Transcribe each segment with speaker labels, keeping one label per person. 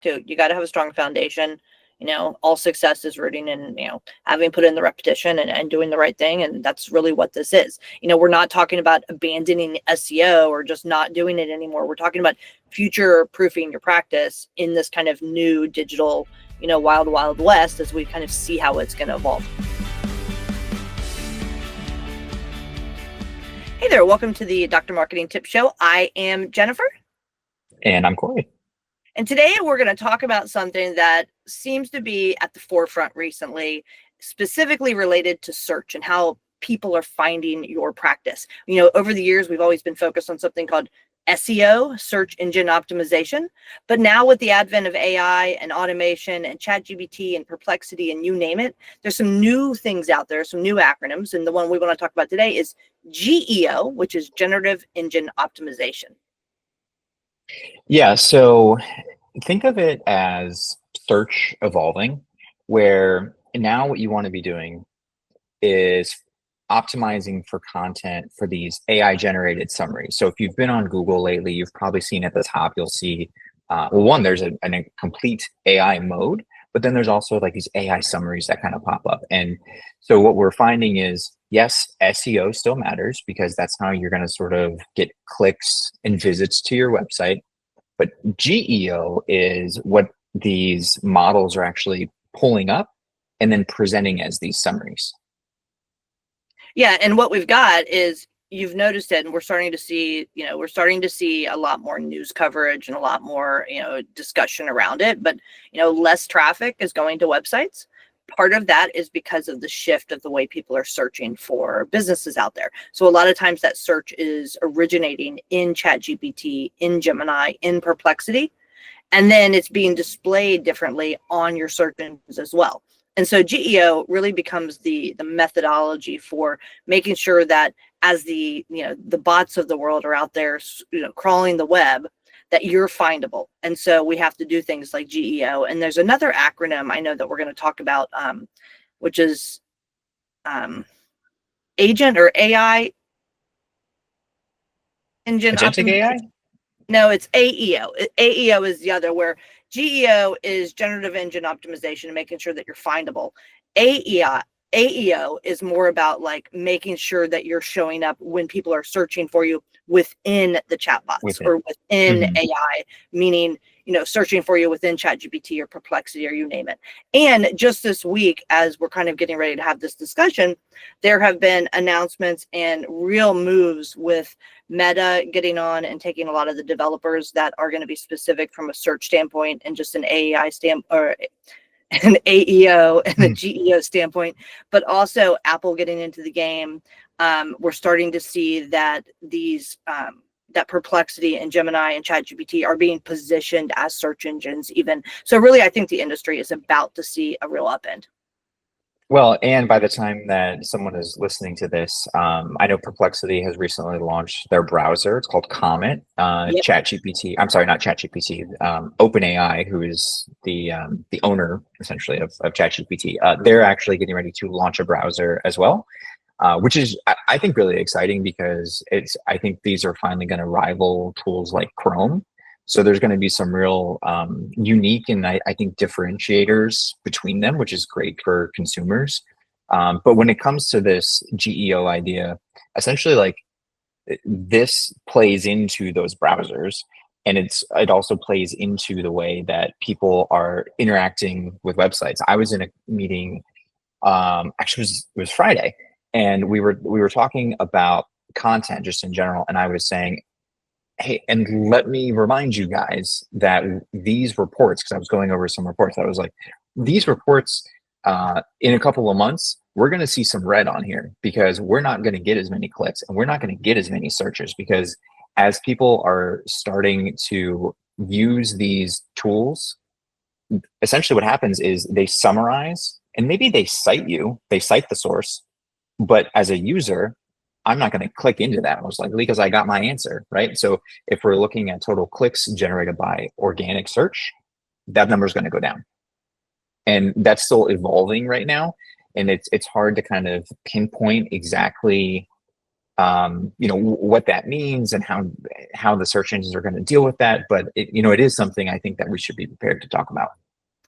Speaker 1: too. You got to have a strong foundation. All success is rooting in, having put in the repetition and doing the right thing. And that's really what this is. We're not talking about abandoning SEO or just not doing it anymore. We're talking about future proofing your practice in this kind of new digital, wild, wild west, as we kind of see how it's going to evolve. Hey there, welcome to the Dr. Marketing Tips Show. I am Jennifer.
Speaker 2: And I'm Corey.
Speaker 1: And today we're going to talk about something that seems to be at the forefront recently, specifically related to search and how people are finding your practice. Over the years, we've always been focused on something called SEO, search engine optimization. But now with the advent of AI and automation and ChatGPT and Perplexity and you name it, there's some new things out there, some new acronyms. And the one we want to talk about today is GEO, which is Generative Engine Optimization.
Speaker 2: Yeah, so think of it as search evolving, where now what you want to be doing is optimizing for content for these AI generated summaries. So if you've been on Google lately, you've probably seen at the top, you'll see, one, there's a complete AI mode, but then there's also like these AI summaries that kind of pop up. And so what we're finding is, yes, SEO still matters because that's how you're going to sort of get clicks and visits to your website. But GEO is what these models are actually pulling up and then presenting as these summaries.
Speaker 1: Yeah, and what we've got is, you've noticed it, and we're starting to see, a lot more news coverage and a lot more, discussion around it. But, less traffic is going to websites. Part of that is because of the shift of the way people are searching for businesses out there. So a lot of times that search is originating in ChatGPT, in Gemini, in Perplexity, and then it's being displayed differently on your search engines as well. And so GEO really becomes the methodology for making sure that as the bots of the world are out there, crawling the web, that you're findable. And so we have to do things like GEO. And there's another acronym I know that we're going to talk about, which is agent or AI engine
Speaker 2: Agentic AI?
Speaker 1: No, it's AEO. AEO is the other, where GEO is generative engine optimization, making sure that you're findable. AEO is more about like making sure that you're showing up when people are searching for you within the chatbots or within AI, meaning, searching for you within ChatGPT or Perplexity or you name it. And just this week, as we're kind of getting ready to have this discussion, there have been announcements and real moves with Meta getting on and taking a lot of the developers that are going to be specific from a search standpoint and just an AI standpoint, or an AEO and a GEO standpoint, but also Apple getting into the game. We're starting to see that these that Perplexity and Gemini and ChatGPT are being positioned as search engines even. So really, I think the industry is about to see a real upend.
Speaker 2: Well, and by the time that someone is listening to this, I know Perplexity has recently launched their browser. It's called Comet. ChatGPT, I'm sorry, not ChatGPT, OpenAI, who is the owner essentially of ChatGPT, they're actually getting ready to launch a browser as well, which is, I think, really exciting because I think these are finally going to rival tools like Chrome. So there's going to be some real unique and I think differentiators between them, which is great for consumers. But when it comes to this GEO idea, essentially like this plays into those browsers, and it also plays into the way that people are interacting with websites. I was in a meeting, actually it was Friday, and we were talking about content just in general, and I was saying, hey, and let me remind you guys that these reports, because I was going over some reports, I was like, these reports, in a couple of months, we're going to see some red on here because we're not going to get as many clicks and we're not going to get as many searches, because as people are starting to use these tools, essentially what happens is they summarize and maybe they cite the source, but as a user, I'm not going to click into that most likely because I got my answer, right? So if we're looking at total clicks generated by organic search, that number is going to go down. And that's still evolving right now. And it's hard to kind of pinpoint exactly what that means and how the search engines are going to deal with that. But it is something I think that we should be prepared to talk about.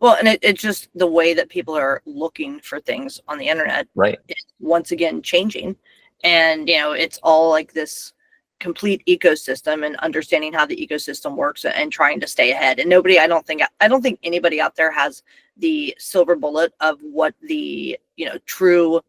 Speaker 1: Well, and it's just the way that people are looking for things on the internet,
Speaker 2: right?
Speaker 1: Is once again changing, and it's all like this complete ecosystem and understanding how the ecosystem works and trying to stay ahead. And I don't think anybody out there has the silver bullet of what the true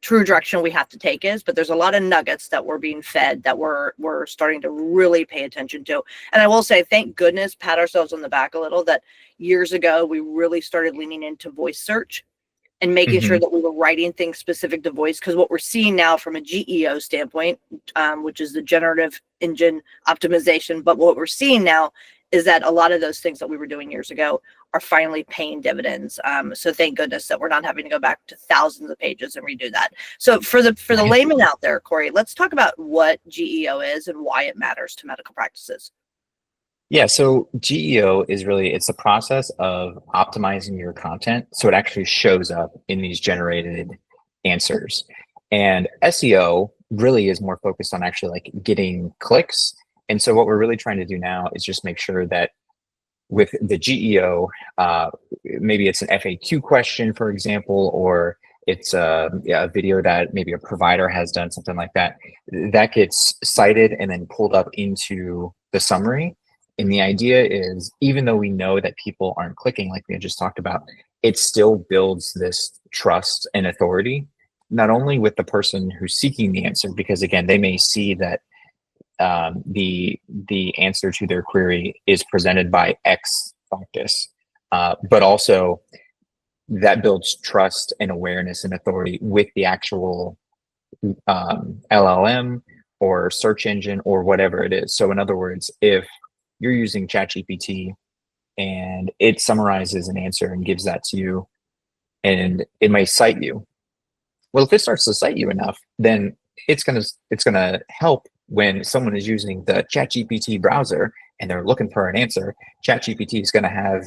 Speaker 1: direction we have to take is, but there's a lot of nuggets that we're being fed that we're starting to really pay attention to. And I will say, thank goodness, pat ourselves on the back a little, that years ago we really started leaning into voice search and making sure that we were writing things specific to voice. Because what we're seeing now from a GEO standpoint, which is the Generative Engine Optimization, but what we're seeing now is that a lot of those things that we were doing years ago are finally paying dividends. So thank goodness that we're not having to go back to thousands of pages and redo that. So for the layman out there, Corey, let's talk about what GEO is and why it matters to medical practices.
Speaker 2: Yeah, so GEO is it's the process of optimizing your content so it actually shows up in these generated answers. And SEO really is more focused on actually like getting clicks. And so what we're really trying to do now is just make sure that with the GEO, maybe it's an FAQ question, for example, or it's a video that maybe a provider has done, something like that, that gets cited and then pulled up into the summary. And the idea is, even though we know that people aren't clicking like we had just talked about, it still builds this trust and authority, not only with the person who's seeking the answer, because again, they may see that the answer to their query is presented by X practice, but also that builds trust and awareness and authority with the actual LLM or search engine or whatever it is. So in other words, if you're using ChatGPT and it summarizes an answer and gives that to you, and it may cite you. Well, if it starts to cite you enough, then it's gonna help when someone is using the ChatGPT browser and they're looking for an answer. ChatGPT is going to have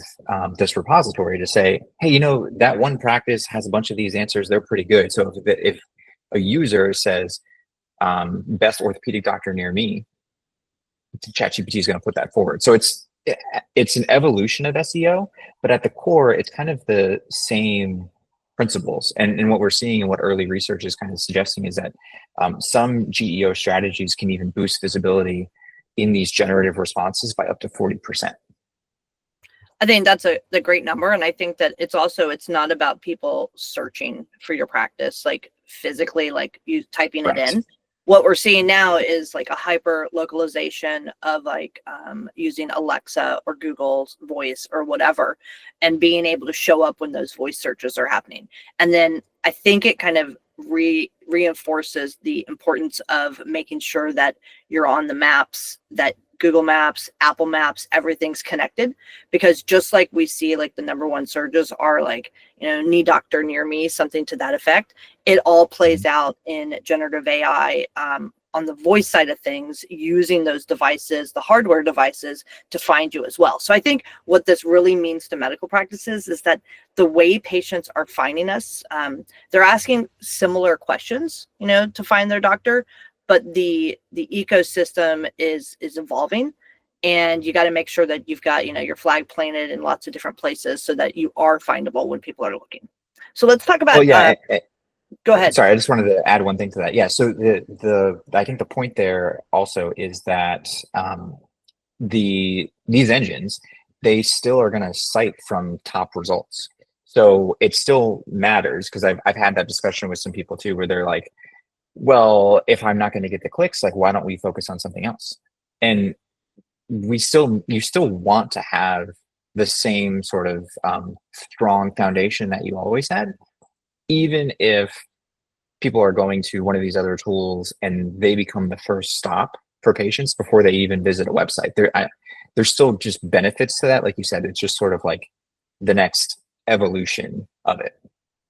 Speaker 2: this repository to say, hey, that one practice has a bunch of these answers. They're pretty good. So if a user says best orthopedic doctor near me, ChatGPT is going to put that forward. So it's an evolution of SEO, but at the core, it's kind of the same principles. And what we're seeing and what early research is kind of suggesting is that some GEO strategies can even boost visibility in these generative responses by up to 40%.
Speaker 1: I think that's a great number. And I think that it's not about people searching for your practice, like physically, like you typing it in. What we're seeing now is like a hyper localization of like using Alexa or Google's voice or whatever, and being able to show up when those voice searches are happening. And then I think it kind of reinforces the importance of making sure that you're on the maps, that Google Maps, Apple Maps, everything's connected, because just like we see like the #1 searches are like, knee doctor near me, something to that effect. It all plays out in generative AI on the voice side of things, using those devices, the hardware devices, to find you as well. So I think what this really means to medical practices is that the way patients are finding us, they're asking similar questions, to find their doctor, but the ecosystem is evolving, and you got to make sure that you've got your flag planted in lots of different places so that you are findable when people are looking. So let's talk about. Go ahead.
Speaker 2: Sorry, I just wanted to add one thing to that. Yeah, so I think the point there also is that these engines, they still are going to cite from top results. So it still matters, because I've had that discussion with some people too, where they're like, well, if I'm not going to get the clicks, like, why don't we focus on something else? And you still want to have the same sort of strong foundation that you always had, even if people are going to one of these other tools and they become the first stop for patients before they even visit a website. There's still just benefits to that. Like you said, it's just sort of like the next evolution of it.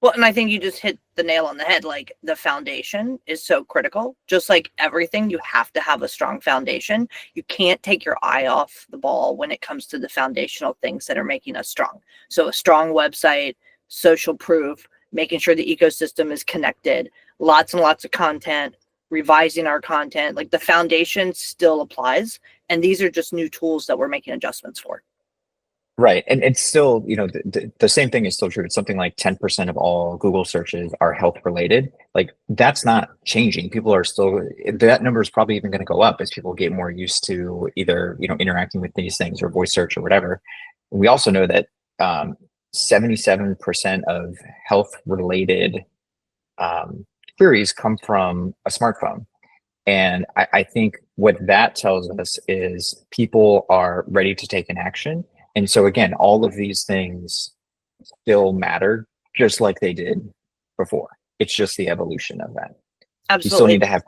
Speaker 1: Well, and I think you just hit the nail on the head. Like, the foundation is so critical. Just like everything, you have to have a strong foundation. You can't take your eye off the ball when it comes to the foundational things that are making us strong. So a strong website, social proof, making sure the ecosystem is connected, lots and lots of content, revising our content. Like the foundation still applies, and these are just new tools that we're making adjustments for.
Speaker 2: Right. And it's still, the same thing is still true. It's something like 10% of all Google searches are health related. Like that's not changing. People are still, that number is probably even going to go up as people get more used to either, interacting with these things or voice search or whatever. We also know that 77% of health related queries come from a smartphone. And I think what that tells us is people are ready to take an action. And so again, all of these things still matter just like they did before. It's just the evolution of that.
Speaker 1: Absolutely.
Speaker 2: You still need to have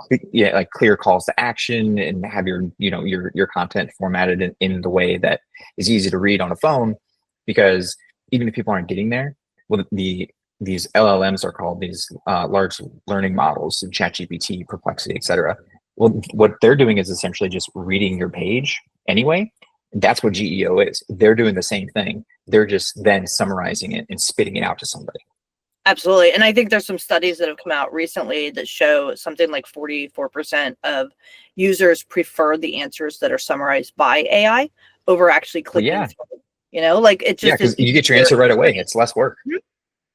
Speaker 2: clear calls to action and have your content formatted in the way that is easy to read on a phone, because even if people aren't getting there, well, these LLMs are called these large learning models, ChatGPT, Perplexity, etc. Well, what they're doing is essentially just reading your page anyway. That's what GEO is. They're doing the same thing. They're just then summarizing it and spitting it out to somebody.
Speaker 1: Absolutely. And I think there's some studies that have come out recently that show something like 44% of users prefer the answers that are summarized by AI over actually clicking through. Like it just
Speaker 2: because you get your answer right away. It's less work.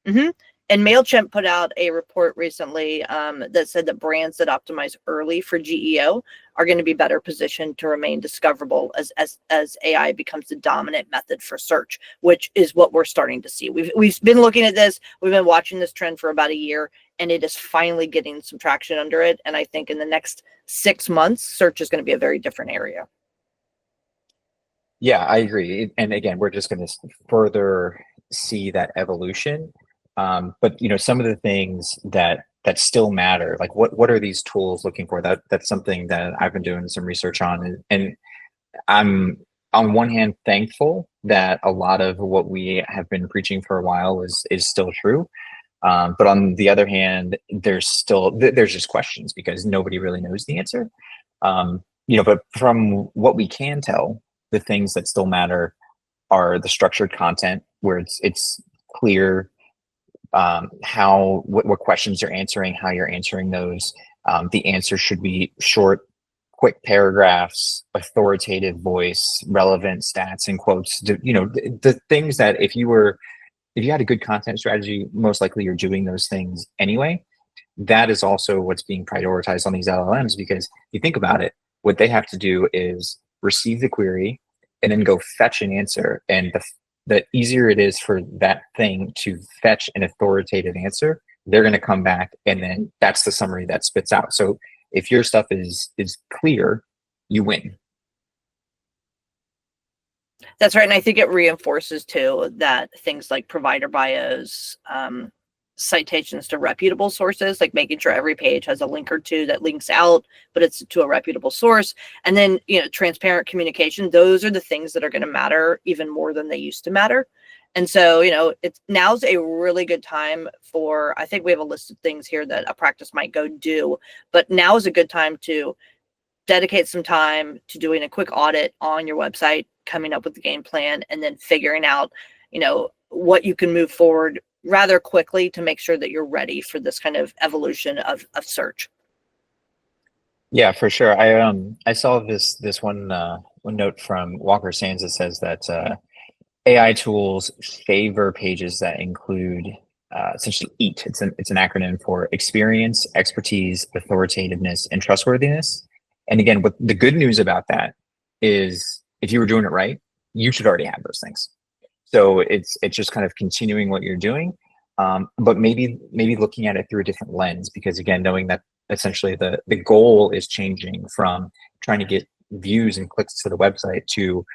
Speaker 1: Mm-hmm. And MailChimp put out a report recently that said that brands that optimize early for GEO are going to be better positioned to remain discoverable as AI becomes the dominant method for search, which is what we're starting to see. We've been looking at this. We've been watching this trend for about a year, and it is finally getting some traction under it. And I think in the next 6 months, search is going to be a very different area.
Speaker 2: Yeah, I agree. And again, we're just going to further see that evolution. But some of the things that still matter, like what are these tools looking for? That's something that I've been doing some research on, and I'm on one hand thankful that a lot of what we have been preaching for a while is still true. But on the other hand, there's just questions because nobody really knows the answer. But from what we can tell, the things that still matter are the structured content where it's clear what questions you're answering, how you're answering those. The answer should be short, quick paragraphs, authoritative voice, relevant stats and quotes. The things that if you had a good content strategy, most likely you're doing those things anyway. That is also what's being prioritized on these LLMs, because if you think about it, what they have to do is receive the query and then go fetch an answer. And the easier it is for that thing to fetch an authoritative answer, they're going to come back, and then that's the summary that spits out. So if your stuff is clear, you win.
Speaker 1: That's right. And I think it reinforces too that things like provider bios, citations to reputable sources, like making sure every page has a link or two that links out, but it's to a reputable source. And then, transparent communication. Those are the things that are going to matter even more than they used to matter. And so, now's a really good time I think we have a list of things here that a practice might go do, but now is a good time to dedicate some time to doing a quick audit on your website, coming up with the game plan, and then figuring out, what you can move forward rather quickly to make sure that you're ready for this kind of evolution of search.
Speaker 2: Yeah, for sure. I saw this one note from Walker Sands that says that AI tools favor pages that include essentially EAT. It's an acronym for experience, expertise, authoritativeness, and trustworthiness. And again, what the good news about that is, if you were doing it right, you should already have those things. So it's just kind of continuing what you're doing, but maybe looking at it through a different lens, because again, knowing that essentially the goal is changing from trying to get views and clicks to the website to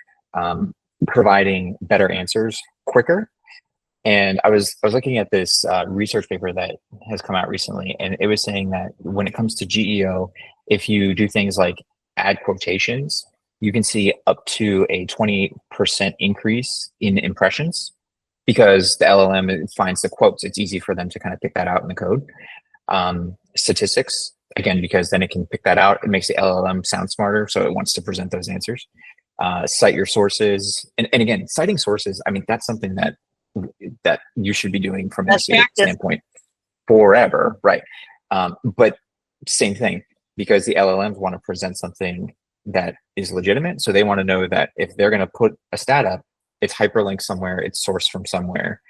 Speaker 2: providing better answers quicker. And I was looking at this research paper that has come out recently, and it was saying that when it comes to GEO, if you do things like add quotations, you can see up to a 20% increase in impressions, because the LLM finds the quotes. It's easy for them to kind of pick that out in the code. Statistics, again, because then it can pick that out. It makes the LLM sound smarter, so it wants to present those answers. Cite your sources. And again, citing sources, I mean, that's something that you should be doing from a standpoint forever, right? But same thing. because the LLMs want to present something that is legitimate. So they want to know that if they're going to put a stat up, it's hyperlinked somewhere, it's sourced from somewhere.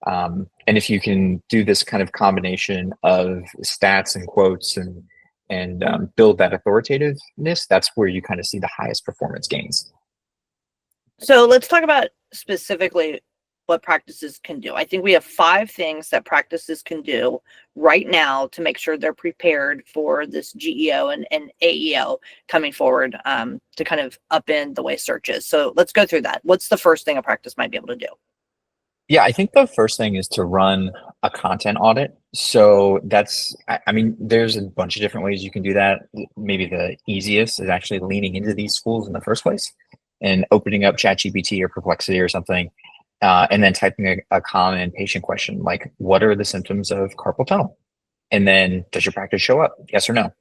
Speaker 2: And if you can do this kind of combination of stats and quotes and build that authoritativeness, that's where you kind of see the highest performance gains.
Speaker 1: So let's talk about specifically what practices can do. I think we have 5 things that practices can do right now to make sure they're prepared for this GEO and AEO coming forward, to kind of upend the way search is. So let's go through that. What's the first thing a practice might be able to do?
Speaker 2: Yeah, I think the first thing is to run a content audit. So that's, I mean, there's a bunch of different ways you can do that. Maybe the easiest is actually leaning into these schools in the first place and opening up ChatGPT or Perplexity or something, and then typing a common patient question like, what are the symptoms of carpal tunnel? And then does your practice show up? Yes or no?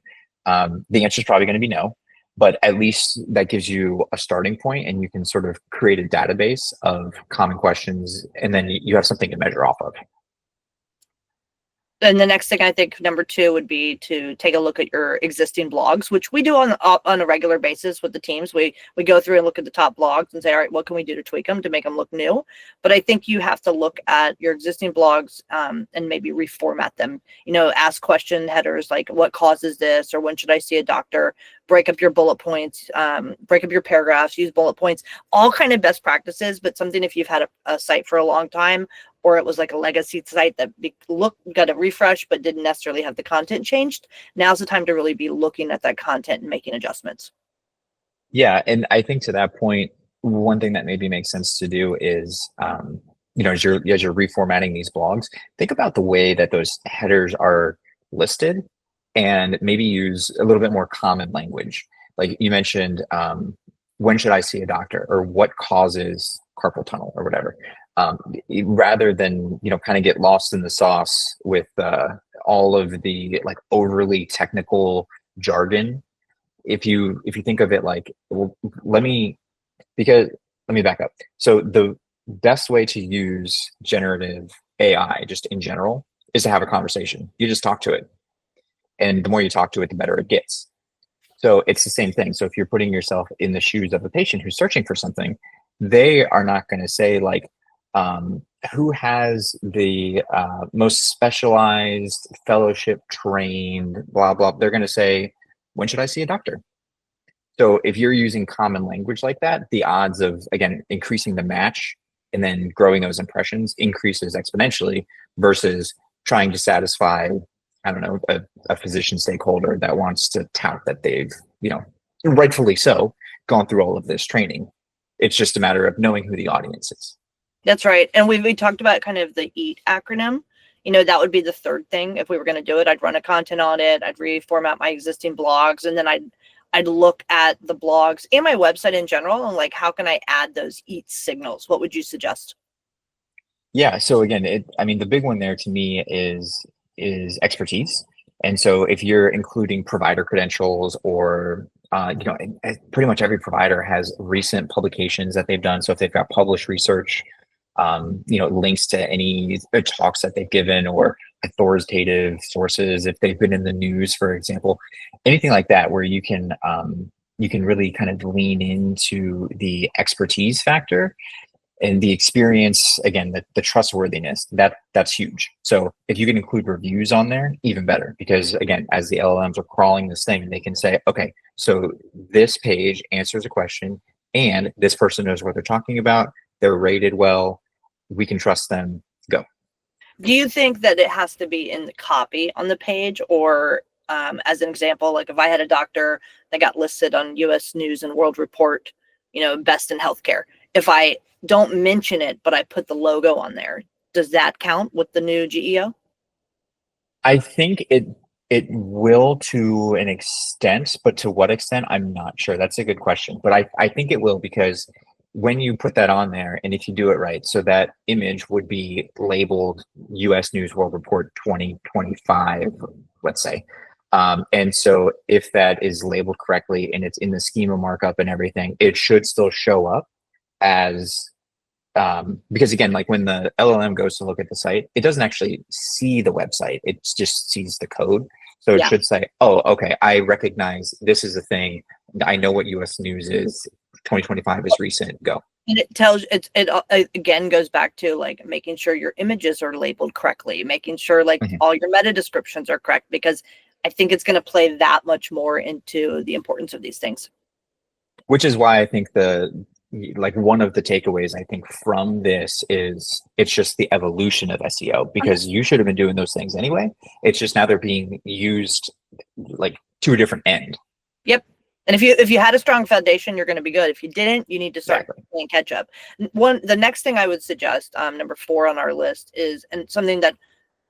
Speaker 2: The answer is probably going to be no, but at least that gives you a starting point and you can sort of create a database of common questions, and then you have something to measure off of.
Speaker 1: And the next thing, I think number 2 would be to take a look at your existing blogs, which we do on a regular basis with the teams. We go through and look at the top blogs and say, all right, what can we do to tweak them to make them look new? But I think you have to look at your existing blogs, and maybe reformat them. Ask question headers like, what causes this, or when should I see a doctor? Break up your bullet points, break up your paragraphs, use bullet points, all kind of best practices. But something, if you've had a site for a long time, or it was like a legacy site that got a refresh but didn't necessarily have the content changed, now's the time to really be looking at that content and making adjustments.
Speaker 2: Yeah, and I think to that point, one thing that maybe makes sense to do is, as you're reformatting these blogs, think about the way that those headers are listed, and maybe use a little bit more common language. Like you mentioned, when should I see a doctor, or what causes carpal tunnel, or whatever. Rather than kind of get lost in the sauce with all of the like overly technical jargon. If you think of it like, well, let me back up. So the best way to use generative AI just in general is to have a conversation. You just talk to it, and the more you talk to it, the better it gets. So it's the same thing. So if you're putting yourself in the shoes of a patient who's searching for something, they are not going to say like, who has the most specialized fellowship trained, blah, blah. They're going to say, when should I see a doctor? So if you're using common language like that, the odds of, again, increasing the match and then growing those impressions increases exponentially versus trying to satisfy, I don't know, a physician stakeholder that wants to tout that they've, rightfully so, gone through all of this training. It's just a matter of knowing who the audience is.
Speaker 1: That's right. And we talked about kind of the EAT acronym. That would be the third thing. If we were going to do it, I'd run a content audit, I'd reformat my existing blogs, and then I'd look at the blogs and my website in general and like, how can I add those EAT signals? What would you suggest?
Speaker 2: Yeah. So again, the big one there to me is expertise. And so if you're including provider credentials, or pretty much every provider has recent publications that they've done. So if they've got published research, links to any talks that they've given, or authoritative sources, if they've been in the news, for example, anything like that, where you can really kind of lean into the expertise factor and the experience, again, the trustworthiness, that's huge. So if you can include reviews on there, even better, because again, as the LLMs are crawling this thing, they can say, okay, so this page answers a question and this person knows what they're talking about. They're rated well. We can trust them. Go.
Speaker 1: Do you think that it has to be in the copy on the page, or as an example, like if I had a doctor that got listed on US News and World Report, best in healthcare, if I don't mention it, but I put the logo on there, does that count with the new GEO?
Speaker 2: I think it will to an extent, but to what extent, I'm not sure. That's a good question. But I think it will, because when you put that on there, and if you do it right, so that image would be labeled US News World Report 2025, let's say. And so if that is labeled correctly and it's in the schema markup and everything, it should still show up as, because again, like when the LLM goes to look at the site, it doesn't actually see the website, it just sees the code. So it
Speaker 1: Yeah.
Speaker 2: should say, oh, okay, I recognize this is a thing. I know what US news is. 2025 is recent. Go.
Speaker 1: And it tells it again goes back to like making sure your images are labeled correctly, making sure like
Speaker 2: Mhm.
Speaker 1: all your meta descriptions are correct, because I think it's going to play that much more into the importance of these things.
Speaker 2: Which is why I think one of the takeaways I think from this is it's just the evolution of SEO, because you should have been doing those things anyway. It's just now they're being used like to a different end.
Speaker 1: Yep. And if you had a strong foundation, you're going to be good. If you didn't, you need to start
Speaker 2: Exactly.
Speaker 1: playing catch up. The next thing I would suggest, number 4 on our list, is, and something that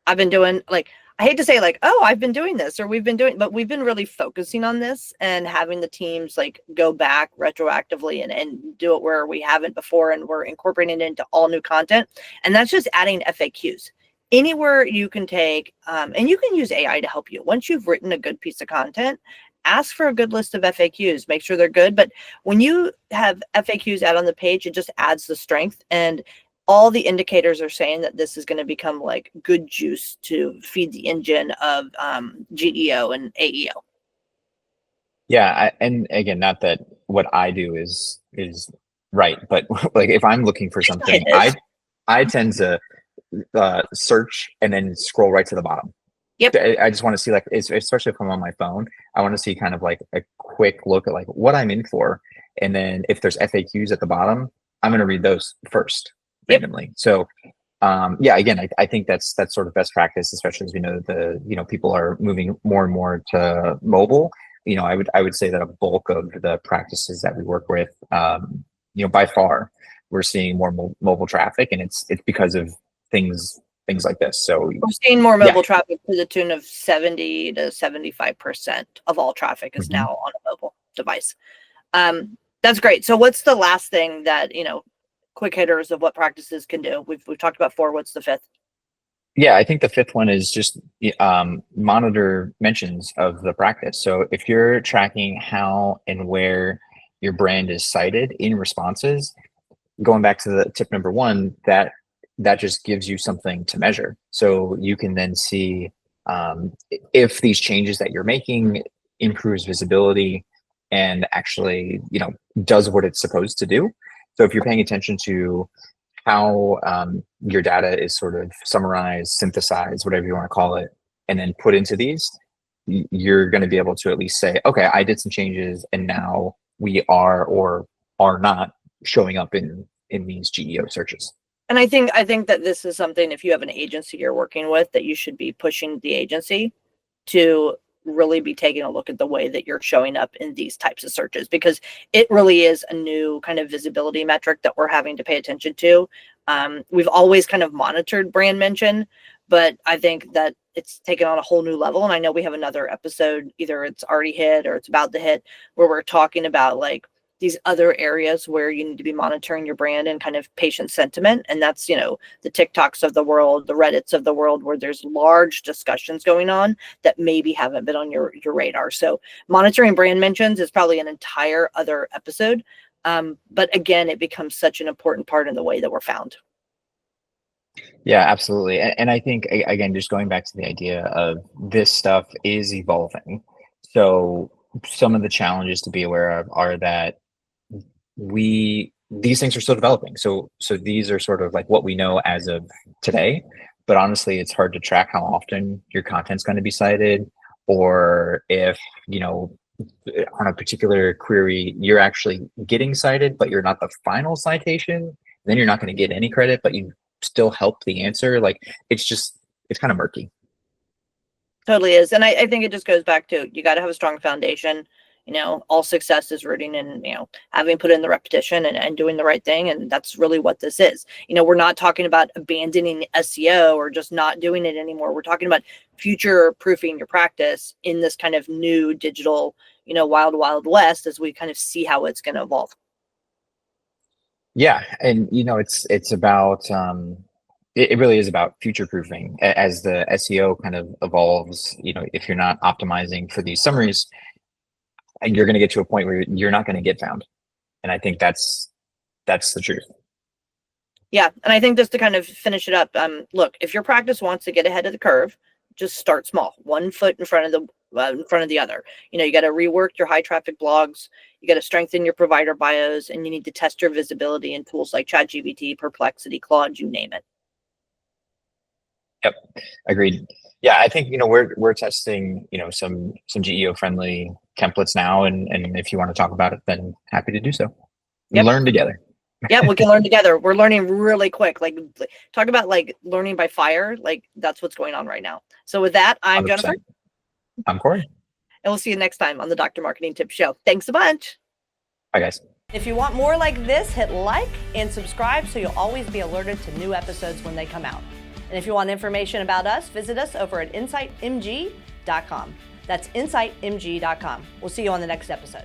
Speaker 1: I've been doing, like, I hate to say like, oh, I've been doing this or we've been doing, but we've been really focusing on this and having the teams like go back retroactively and do it where we haven't before, and we're incorporating it into all new content. And that's just adding FAQs anywhere you can take, and you can use AI to help you. Once you've written a good piece of content, ask for a good list of FAQs, make sure they're good. But when you have FAQs out on the page, it just adds the strength, and all the indicators are saying that this is going to become like good juice to feed the engine of GEO and AEO.
Speaker 2: Yeah, and again, not that what I do is right, but like if I'm looking for
Speaker 1: It
Speaker 2: something,
Speaker 1: is.
Speaker 2: I tend to search and then scroll right to the bottom.
Speaker 1: Yep.
Speaker 2: I just want to see, like, especially if I'm on my phone, I want to see kind of like a quick look at like what I'm in for, and then if there's FAQs at the bottom, I'm going to read those first
Speaker 1: Yep.
Speaker 2: randomly. So yeah, again, I think that's sort of best practice, especially as we know people are moving more and more to mobile. I would say that a bulk of the practices that we work with, by far, we're seeing more mobile traffic, and it's because of things like this. So
Speaker 1: We're seeing more
Speaker 2: yeah.
Speaker 1: mobile traffic to the tune of 70 to 75% of all traffic is
Speaker 2: Mhm.
Speaker 1: now on a mobile device. That's great. So what's the last thing that, quick hitters of what practices can do? We've talked about 4. What's the 5th?
Speaker 2: Yeah, I think the 5th one is just monitor mentions of the practice. So if you're tracking how and where your brand is cited in responses, going back to the tip number 1, that just gives you something to measure. So you can then see if these changes that you're making improves visibility and actually, does what it's supposed to do. So if you're paying attention to how your data is sort of summarized, synthesized, whatever you want to call it, and then put into these, you're going to be able to at least say, okay, I did some changes, and now we are or are not showing up in these GEO searches.
Speaker 1: And I think that this is something, if you have an agency you're working with, that you should be pushing the agency to really be taking a look at the way that you're showing up in these types of searches, because it really is a new kind of visibility metric that we're having to pay attention to. We've always kind of monitored brand mention, but I think that it's taken on a whole new level. And I know we have another episode, either it's already hit or it's about to hit, where we're talking about like these other areas where you need to be monitoring your brand and kind of patient sentiment. And that's, the TikToks of the world, the Reddits of the world, where there's large discussions going on that maybe haven't been on your radar. So monitoring brand mentions is probably an entire other episode. But again, it becomes such an important part in the way that we're found.
Speaker 2: Yeah, absolutely. And I think, again, just going back to the idea of this stuff is evolving. So some of the challenges to be aware of are that these things are still developing. So these are sort of like what we know as of today, but honestly, it's hard to track how often your content's going to be cited, or if, on a particular query, you're actually getting cited, but you're not the final citation, then you're not going to get any credit, but you still help the answer. Like it's kind of murky.
Speaker 1: Totally is. And I think it just goes back to, you got to have a strong foundation. All success is rooting in, having put in the repetition and doing the right thing. And that's really what this is. We're not talking about abandoning SEO or just not doing it anymore. We're talking about future proofing your practice in this kind of new digital, wild, wild west, as we kind of see how it's going to evolve.
Speaker 2: Yeah. And, it's about, it really is about future proofing as the SEO kind of evolves. If you're not optimizing for these summaries, and you're going to get to a point where you're not going to get found. And I think that's the truth.
Speaker 1: Yeah. And I think just to kind of finish it up, look, if your practice wants to get ahead of the curve, Just start small, 1 foot in front of the other. You got to rework your high traffic blogs. You got to strengthen your provider bios, and you need to test your visibility in tools like ChatGPT, Perplexity, Claude, you name it.
Speaker 2: Yep, agreed. Yeah, I think we're testing some GEO friendly templates now, and if you want to talk about it, then happy to do so.
Speaker 1: Yep.
Speaker 2: Learn together.
Speaker 1: Yeah, we can learn together. We're learning really quick. Like, talk about like learning by fire. Like, that's what's going on right now. So with that, I'm
Speaker 2: 100%.
Speaker 1: Jennifer.
Speaker 2: I'm Corey.
Speaker 1: And we'll see you next time on the Dr. Marketing Tips Show. Thanks a bunch.
Speaker 2: Bye, guys.
Speaker 1: If you want more like this, hit like and subscribe so you'll always be alerted to new episodes when they come out. And if you want information about us, visit us over at insightmg.com. That's insightmg.com. We'll see you on the next episode.